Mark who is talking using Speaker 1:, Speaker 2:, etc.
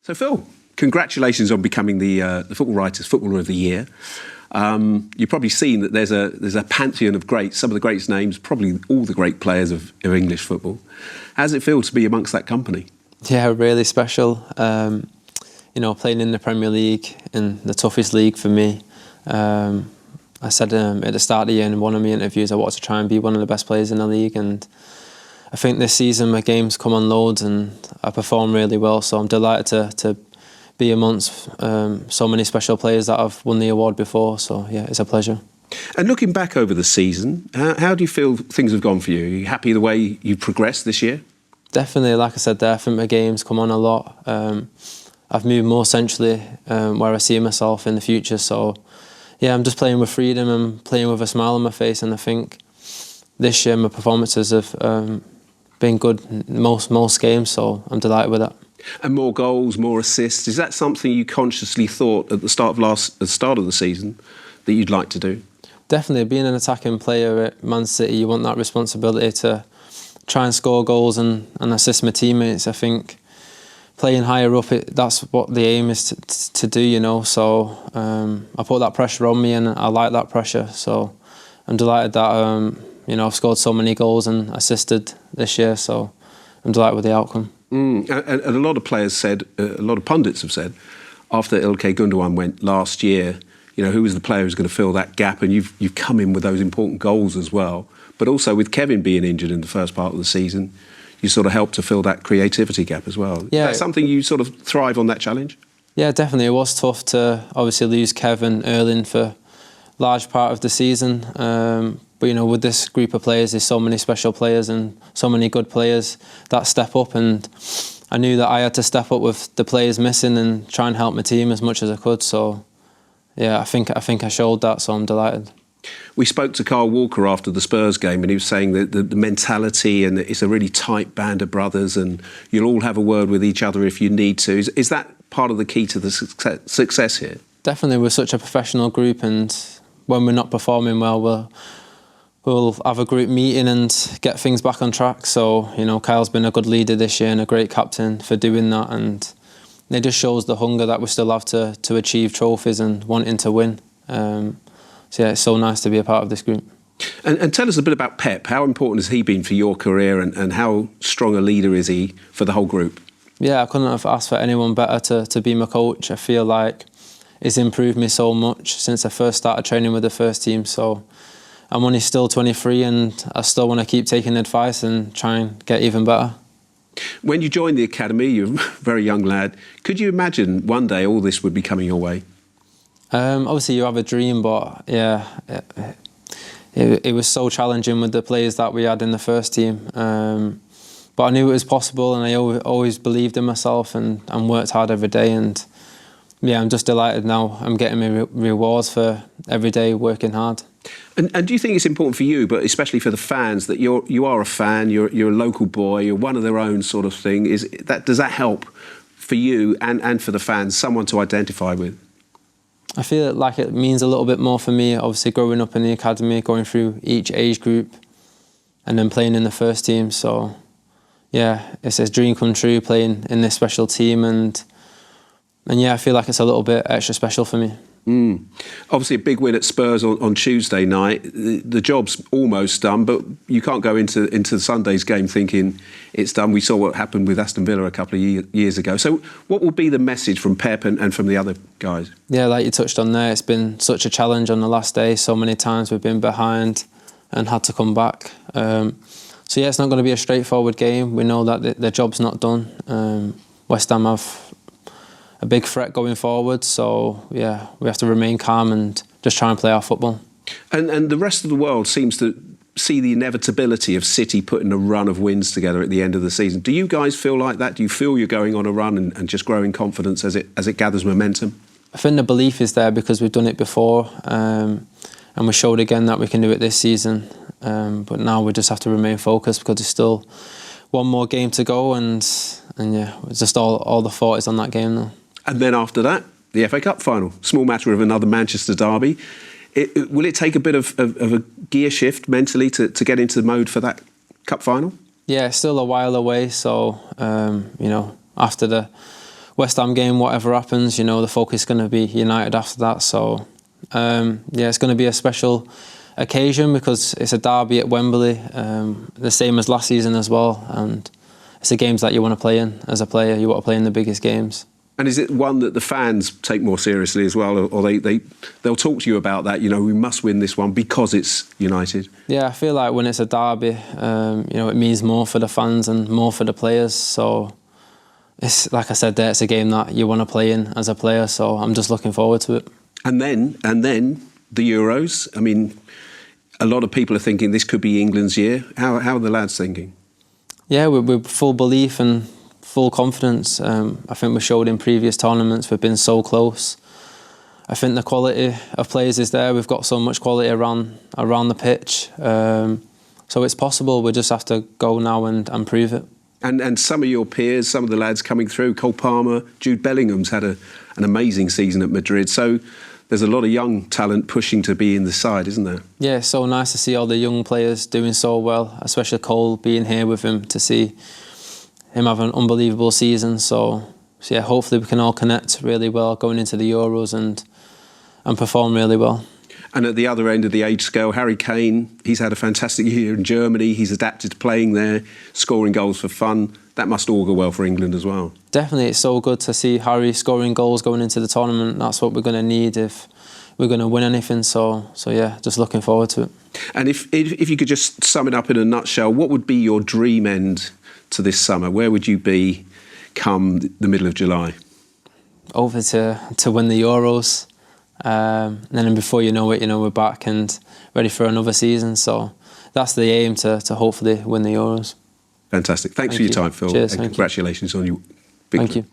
Speaker 1: So Phil, congratulations on becoming the Football Writers Footballer of the Year. You've probably seen that there's a pantheon of greats, some of the greatest names, probably all the great players of English football. How does it feel to be amongst that company?
Speaker 2: Yeah, really special. Playing in the Premier League, in the toughest league for me. I said at the start of the year in one of my interviews I wanted to try and be one of the best players in the league, and I think this season my games come on loads and I perform really well, so I'm delighted to be amongst so many special players that have won the award before, so yeah, it's a pleasure.
Speaker 1: And looking back over the season, how do you feel things have gone for you? Are you happy the way you've progressed this year?
Speaker 2: Definitely, like I said there, I think my games come on a lot. I've moved more centrally where I see myself in the future, so yeah, I'm just playing with freedom and playing with a smile on my face, and I think this year my performances have been good most games, so I'm delighted with that.
Speaker 1: And more goals, more assists, is that something you consciously thought at the start of the season that you'd like to do?
Speaker 2: Definitely, being an attacking player at Man City, you want that responsibility to try and score goals and assist my teammates. I think playing higher up, that's what the aim is to do, so I put that pressure on me and I like that pressure, so I'm delighted that I've scored so many goals and assisted this year, so I'm delighted with the outcome.
Speaker 1: And a lot of players said, a lot of pundits have said, after Ilkay Gundogan went last year, who was the player who's going to fill that gap? And you've come in with those important goals as well. But also with Kevin being injured in the first part of the season, you sort of helped to fill that creativity gap as well.
Speaker 2: Yeah.
Speaker 1: Is that something you sort of thrive on, that challenge?
Speaker 2: Yeah, definitely. It was tough to obviously lose Kevin Erling for large part of the season. But with this group of players, there's so many special players and so many good players that step up, and I knew that I had to step up with the players missing and try and help my team as much as I could. So yeah, I think I showed that, so I'm delighted.
Speaker 1: We spoke to Kyle Walker after the Spurs game, and he was saying that the mentality, and it's a really tight band of brothers and you'll all have a word with each other if you need to. Is that part of the key to the success here? Definitely,
Speaker 2: we're such a professional group, and when we're not performing well, we'll have a group meeting and get things back on track. So, Kyle's been a good leader this year and a great captain for doing that, and it just shows the hunger that we still have to achieve trophies and wanting to win. So yeah, it's so nice to be a part of this group.
Speaker 1: And tell us a bit about Pep. How important has he been for your career, and how strong a leader is he for the whole group?
Speaker 2: Yeah, I couldn't have asked for anyone better to be my coach. I feel like he's improved me so much since I first started training with the first team. So I'm only still 23 and I still want to keep taking advice and try and get even better.
Speaker 1: When you joined the academy, you're a very young lad. Could you imagine one day all this would be coming your way?
Speaker 2: Obviously you have a dream, but yeah, it was so challenging with the players that we had in the first team. But I knew it was possible, and I always believed in myself and worked hard every day. And yeah, I'm just delighted now. I'm getting my rewards for every day working hard.
Speaker 1: And do you think it's important for you, but especially for the fans, that you are a fan, you're a local boy, you're one of their own sort of thing? Does that help for you and for the fans, someone to identify with?
Speaker 2: I feel like it means a little bit more for me, obviously growing up in the academy, going through each age group and then playing in the first team. So yeah, it's a dream come true playing in this special team, and yeah, I feel like it's a little bit extra special for me.
Speaker 1: Obviously a big win at Spurs on Tuesday night. The job's almost done, but you can't go into Sunday's game thinking it's done. We saw what happened with Aston Villa a couple of years ago. So what will be the message from Pep and from the other guys? Yeah,
Speaker 2: like you touched on there, it's been such a challenge on the last day. So many times we've been behind and had to come back. So yeah, it's not going to be a straightforward game. We know that the job's not done. West Ham have a big threat going forward, so yeah, we have to remain calm and just try and play our football.
Speaker 1: And the rest of the world seems to see the inevitability of City putting a run of wins together at the end of the season. Do you guys feel like that? Do you feel you're going on a run and just growing confidence as it gathers momentum?
Speaker 2: I think the belief is there because we've done it before, and we showed again that we can do it this season. But now we just have to remain focused because there's still one more game to go, and yeah, it's just all the thought is on that game now.
Speaker 1: And then after that, the FA Cup final. Small matter of another Manchester derby. Will it take a bit of a gear shift mentally to get into the mode for that cup final?
Speaker 2: Yeah, it's still a while away. So, after the West Ham game, whatever happens, you know, the focus is going to be United after that. So, yeah, it's going to be a special occasion because it's a derby at Wembley, the same as last season as well. And it's the games that you want to play in as a player. You want to play in the biggest games. And
Speaker 1: is it one that the fans take more seriously as well, or they'll talk to you about that? You know, we must win this one because it's United.
Speaker 2: Yeah, I feel like when it's a derby, you know, it means more for the fans and more for the players. So it's like I said there, it's a game that you want to play in as a player. So I'm just looking forward to it.
Speaker 1: And then the Euros. I mean, a lot of people are thinking this could be England's year. How are the lads thinking?
Speaker 2: Yeah, we're full belief and full confidence. I think we showed in previous tournaments we've been so close. I think the quality of players is there. We've got so much quality around the pitch. So it's possible. We just have to go now and prove it.
Speaker 1: And some of your peers, some of the lads coming through, Cole Palmer, Jude Bellingham's had an amazing season at Madrid. So there's a lot of young talent pushing to be in the side, isn't there? Yeah,
Speaker 2: it's so nice to see all the young players doing so well, especially Cole, being here with him, to see him have an unbelievable season. So yeah, hopefully we can all connect really well going into the Euros and perform really well.
Speaker 1: And at the other end of the age scale, Harry Kane, he's had a fantastic year in Germany. He's adapted to playing there, scoring goals for fun. That must augur well for England as well.
Speaker 2: Definitely, it's so good to see Harry scoring goals going into the tournament. That's what we're going to need if we're going to win anything. So yeah, just looking forward to it.
Speaker 1: And if you could just sum it up in a nutshell, what would be your dream end to this summer? Where would you be come the middle of July?
Speaker 2: Over to win the Euros. And then before you know it, you know, we're back and ready for another season. So that's the aim, to hopefully win the Euros.
Speaker 1: Fantastic. Thanks for your time, Phil.
Speaker 2: Cheers.
Speaker 1: And congratulations on your big.
Speaker 2: Thank you.